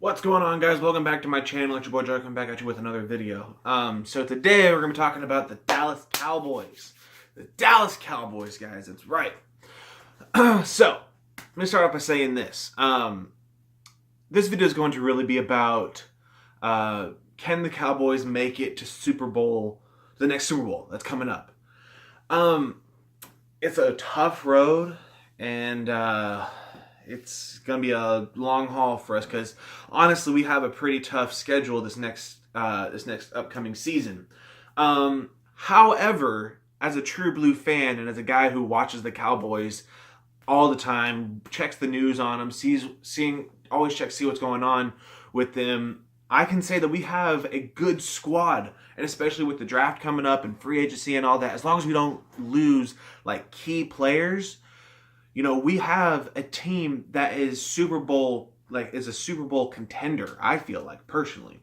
What's going on, guys? Welcome back to my channel. It's your boy Joe coming back at you with another video. So today we're going to be talking about the Dallas Cowboys. The Dallas Cowboys, guys. That's right. So, let me start off by saying this. This video is going to really be about can the Cowboys make it to the next Super Bowl that's coming up. It's a tough road, and it's going to be a long haul for us because, honestly, we have a pretty tough schedule this next upcoming season. However, as a true blue fan and as a guy who watches the Cowboys all the time, checks the news on them, always checks see what's going on with them, I can say that we have a good squad, and especially with the draft coming up and free agency and all that, as long as we don't lose like key players, we have a team that is a Super Bowl contender, I feel like, personally.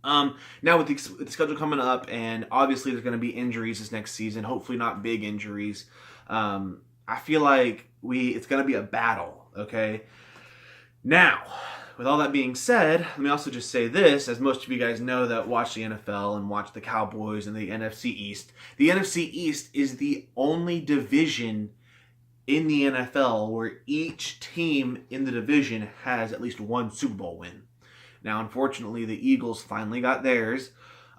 Now with the schedule coming up, and obviously there's going to be injuries this next season, hopefully not big injuries. I feel like it's going to be a battle, okay? Now, with all that being said, let me also just say this, as most of you guys know that watch the NFL and watch the Cowboys and the NFC East. The NFC East is the only division in the NFL where each team in the division has at least one Super Bowl win. Now, unfortunately, the Eagles finally got theirs.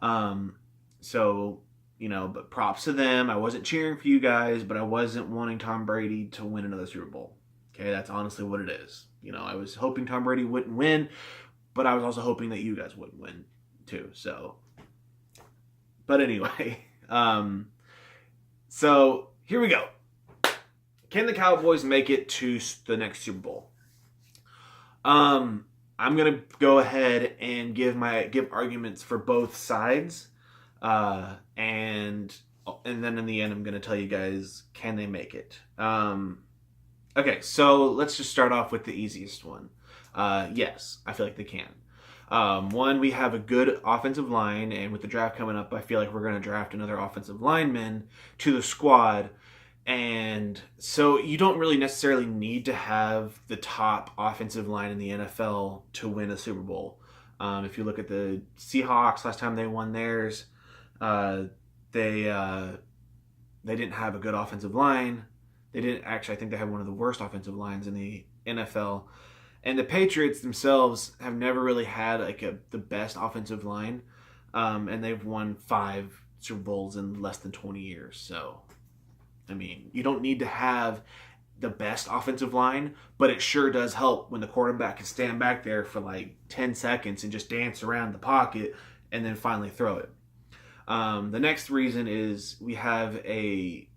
But props to them. I wasn't cheering for you guys, but I wasn't wanting Tom Brady to win another Super Bowl. Okay, that's honestly what it is. I was hoping Tom Brady wouldn't win, but I was also hoping that you guys wouldn't win too. But anyway, so here we go. Can the Cowboys make it to the next Super Bowl? I'm gonna go ahead and give arguments for both sides, and then in the end, I'm gonna tell you guys, can they make it? Okay, so let's just start off with the easiest one. Yes, I feel like they can. One, we have a good offensive line, and with the draft coming up, I feel like we're gonna draft another offensive lineman to the squad. And so you don't really necessarily need to have the top offensive line in the NFL to win a Super Bowl. If you look at the Seahawks, last time they won theirs, they didn't have a good offensive line. They didn't actually. I think they had one of the worst offensive lines in the NFL. And the Patriots themselves have never really had the best offensive line, and they've won 5 Super Bowls in less than 20 years. So, I mean, you don't need to have the best offensive line, but it sure does help when the quarterback can stand back there for like 10 seconds and just dance around the pocket and then finally throw it. The next reason is we have a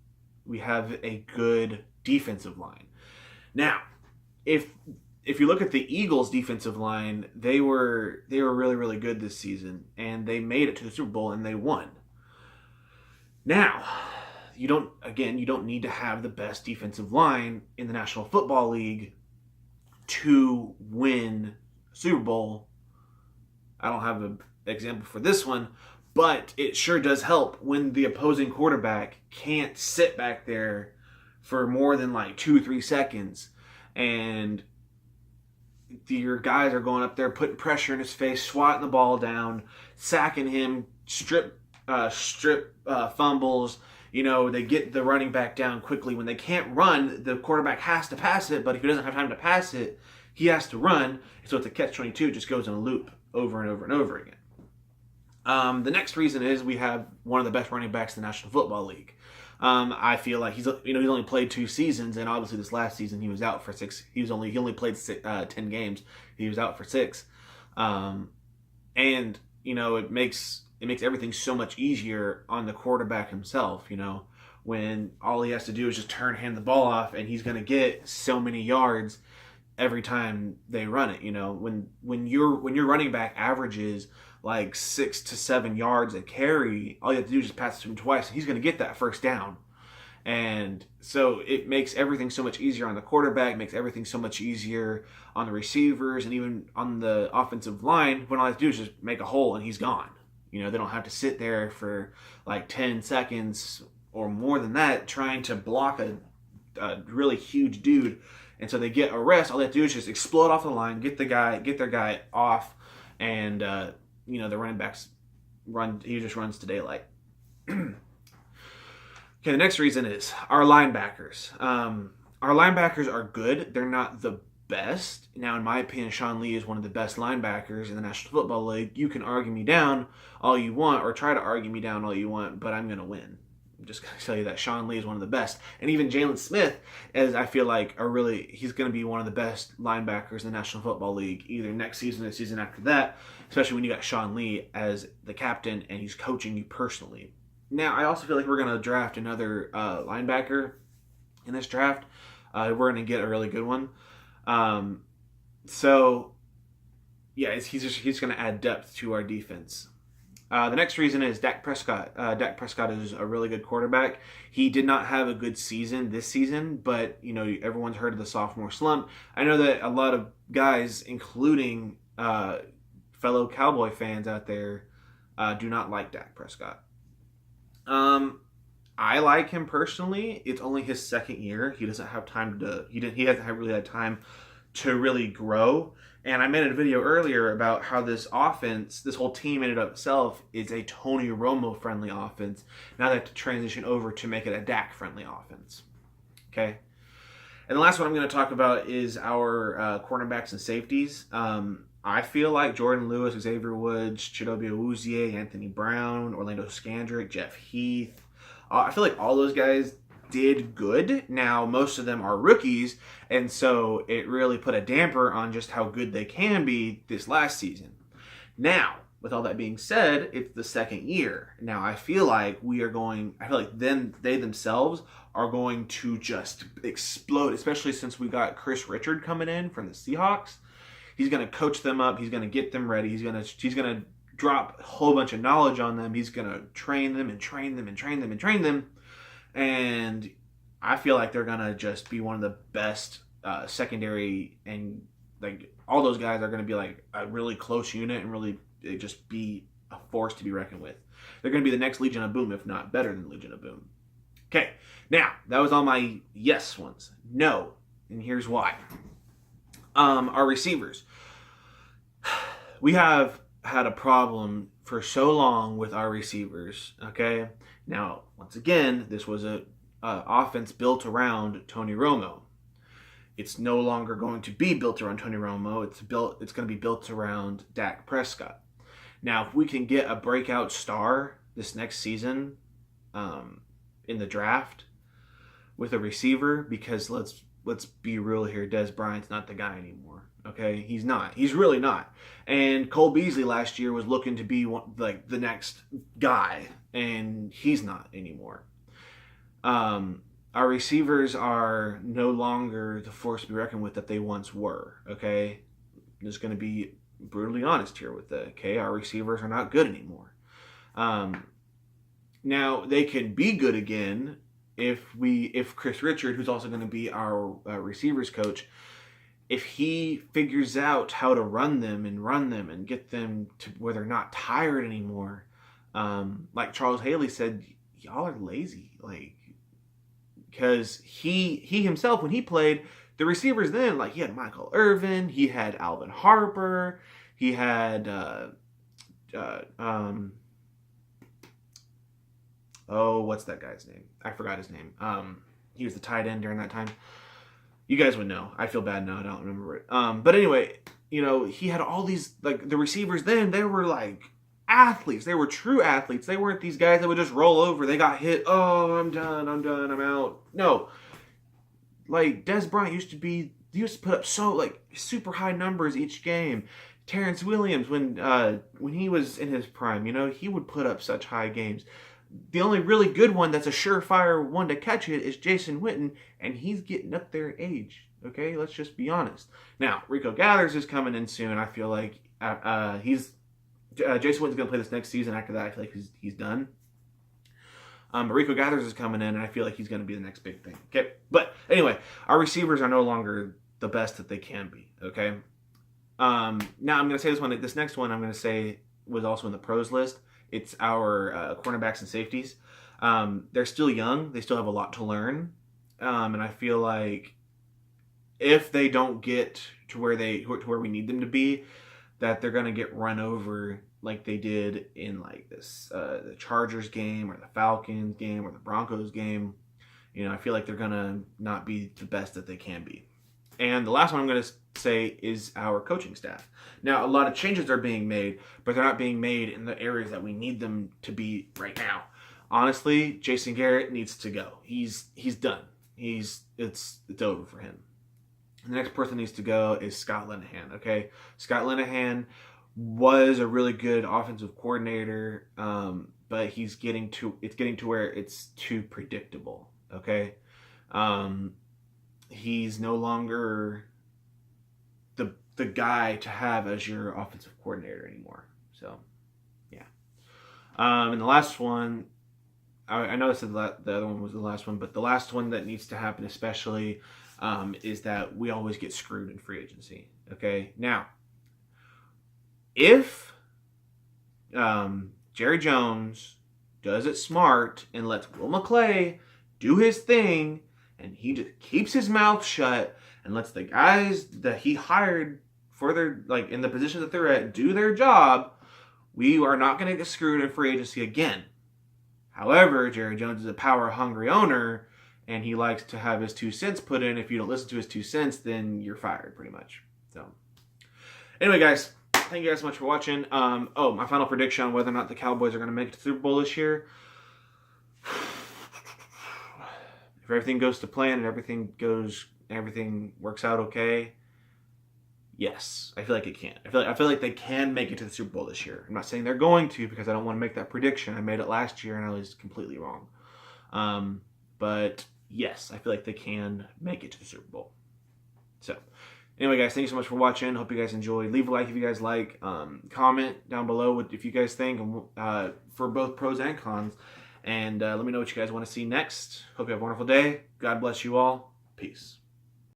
good defensive line. Now, if you look at the Eagles' defensive line, they were really, really good this season, and they made it to the Super Bowl and they won. Now, you don't need to have the best defensive line in the National Football League to win Super Bowl. I don't have an example for this one, but it sure does help when the opposing quarterback can't sit back there for more than like 2-3 seconds, and your guys are going up there putting pressure in his face, swatting the ball down, sacking him, strip fumbles. They get the running back down quickly. When they can't run, the quarterback has to pass it, but if he doesn't have time to pass it, he has to run. So it's a catch-22, it just goes in a loop over and over and over again. The next reason is we have one of the best running backs in the National Football League. I feel like he's only played 2 seasons, and obviously this last season he was out for 6. He only played 10 games. He was out for 6, and it makes everything so much easier on the quarterback himself. When all he has to do is just hand the ball off, and he's going to get so many yards every time they run it. When your running back averages like 6 to 7 yards a carry, all you have to do is just pass it to him twice, and he's going to get that first down. And so it makes everything so much easier on the quarterback, makes everything so much easier on the receivers, and even on the offensive line, when all they have to do is just make a hole and he's gone. They don't have to sit there for like 10 seconds or more than that trying to block a really huge dude And so they get a rest. All they have to do is just explode off the line, get their guy off, and the running backs run. He just runs to daylight. Okay, the next reason is our linebackers. Our linebackers are good. They're not the best. Now, in my opinion, Sean Lee is one of the best linebackers in the National Football League. You can argue me down all you want, or try to argue me down all you want, but I'm going to win. I'm just going to tell you that Sean Lee is one of the best. And even Jalen Smith, as I feel like, he's going to be one of the best linebackers in the National Football League, either next season or the season after that, especially when you got Sean Lee as the captain and he's coaching you personally. Now, I also feel like we're going to draft another linebacker in this draft. We're going to get a really good one. He's going to add depth to our defense. The next reason is Dak Prescott. Dak Prescott is a really good quarterback. He did not have a good season this season, but everyone's heard of the sophomore slump. I know that a lot of guys, including fellow Cowboy fans out there, do not like Dak Prescott. I like him personally. It's only his second year. He doesn't have time to. He hasn't really had time to really grow. And I made a video earlier about how this offense, this whole team in and of itself, is a Tony Romo friendly offense. Now they have to transition over to make it a Dak friendly offense. Okay. And the last one I'm going to talk about is our cornerbacks and safeties. I feel like Jordan Lewis, Xavier Woods, Chidobe Awuzie, Anthony Brown, Orlando Scandrick, Jeff Heath. I feel like all those guys did good. Now, most of them are rookies, and so it really put a damper on just how good they can be this last season. Now, with all that being said, it's the second year. Now, I feel like they themselves are going to just explode, especially since we got Chris Richard coming in from the Seahawks. He's going to coach them up. He's going to get them ready. He's going to drop a whole bunch of knowledge on them. He's going to train them and train them and train them and train them. And I feel like they're going to just be one of the best secondary, and like all those guys are going to be like a really close unit and really just be a force to be reckoned with. They're going to be the next Legion of Boom, if not better than Legion of Boom. Okay, now that was all my yes ones. No, and here's why. Our receivers. We have had a problem for so long with our receivers, okay? Now, once again, this was a offense built around Tony Romo. It's no longer going to be built around Tony Romo. It's going to be built around Dak Prescott. Now, if we can get a breakout star this next season in the draft with a receiver, because let's be real here, Dez Bryant's not the guy anymore. Okay, he's not. He's really not. And Cole Beasley last year was looking to be the next guy, and he's not anymore. Our receivers are no longer the force to be reckoned with that they once were. Okay, I'm just going to be brutally honest here with that. Okay, our receivers are not good anymore. Now they can be good again if Chris Richard, who's also going to be our receivers coach, if he figures out how to run them and get them to where they're not tired anymore. Like Charles Haley said, y'all are lazy. Because he himself, when he played, the receivers then, he had Michael Irvin, he had Alvin Harper, he had what's that guy's name? I forgot his name. He was the tight end during that time. You guys would know. I feel bad now. I don't remember it. But anyway, he had all these, the receivers then, they were athletes. They were true athletes. They weren't these guys that would just roll over. They got hit. Oh, I'm done. I'm out. No. Dez Bryant used to put up super high numbers each game. Terrence Williams, when he was in his prime, he would put up such high games. The only really good one that's a surefire one to catch it is Jason Witten, and he's getting up there in age. Okay, let's just be honest. Now, Rico Gathers is coming in soon. I feel like Jason Witten's going to play this next season. After that, I feel like he's done. But Rico Gathers is coming in, and I feel like he's going to be the next big thing. Okay, but anyway, our receivers are no longer the best that they can be. Okay. Now I'm going to say this next one I'm going to say was also in the pros list. It's our cornerbacks and safeties. They're still young. They still have a lot to learn. And I feel like if they don't get to where we need them to be, that they're gonna get run over like they did in like this the Chargers game or the Falcons game or the Broncos game. I feel like they're gonna not be the best that they can be. And the last one I'm gonna say is our coaching staff. Now, a lot of changes are being made, but they're not being made in the areas that we need them to be right now. Honestly, Jason Garrett needs to go. He's done. It's over for him. The next person needs to go is Scott Linehan. Okay, Scott Linehan was a really good offensive coordinator, but it's getting to where it's too predictable. Okay, he's no longer the guy to have as your offensive coordinator anymore. So, yeah. And the last one, I know I said the other one was the last one, but the last one that needs to happen especially is that we always get screwed in free agency. Okay? Now, if Jerry Jones does it smart and lets Will McClay do his thing, and he just keeps his mouth shut and lets the guys that he hired for their, like, in the position that they're at, do their job, we are not going to get screwed in free agency again. However, Jerry Jones is a power-hungry owner, and he likes to have his 2 cents put in. If you don't listen to his 2 cents, then you're fired, pretty much. So, anyway, guys, thank you guys so much for watching. My final prediction on whether or not the Cowboys are going to make it to the Super Bowl this year. If everything goes to plan and everything works out okay, yes, I feel like it can. I feel like they can make it to the Super Bowl this year. I'm not saying they're going to, because I don't want to make that prediction. I made it last year and I was completely wrong. But yes, I feel like they can make it to the Super Bowl. So, anyway, guys, thank you so much for watching. Hope you guys enjoyed. Leave a like if you guys like. Comment down below if you guys think, for both pros and cons. And let me know what you guys want to see next. Hope you have a wonderful day. God bless you all. Peace.